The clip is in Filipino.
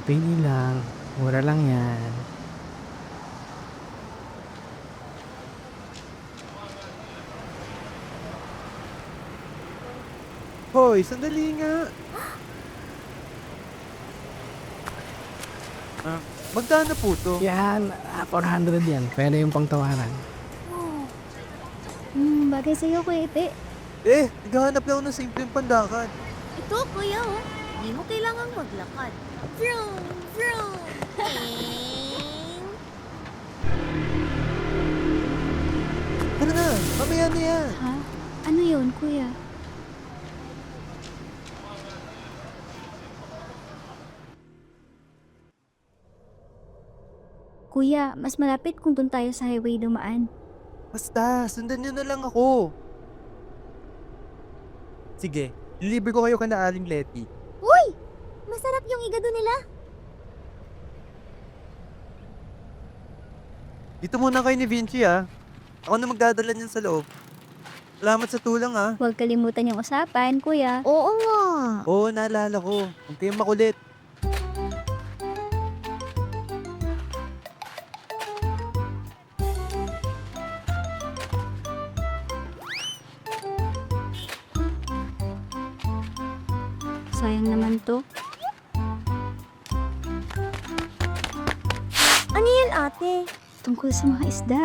Pili lang. Mura lang yan. Hoy, sandali nga. Ah, magkano po to? Yan, 400 yan. Pwede yung pangtawaran. Bagay sa'yo, Kuya Ite. Naghahanap lang ako ng simpleng pandakan. Ito, kuya, oh. Hindi mo kailangang maglakad. Vroom! Vroom! Ting! Tara na, mamaya na yan. Ha? Ano yun, Kuya? Kuya, mas malapit kung doon tayo sa highway dumaan. Basta, sundan niyo na lang ako. Sige, lilibre ko kayo kana Aling Letty. Uy! Masarap yung igado nila. Dito muna kayo ni Vinci Ako na magdadala niyan sa loob. Salamat sa tulang Huwag kalimutan yung usapan, Kuya. Oo nga. Oo, naalala ko. Huwag kayong makulit. Sayang naman to. Ano yan, ate? Tungkol sa mga isda.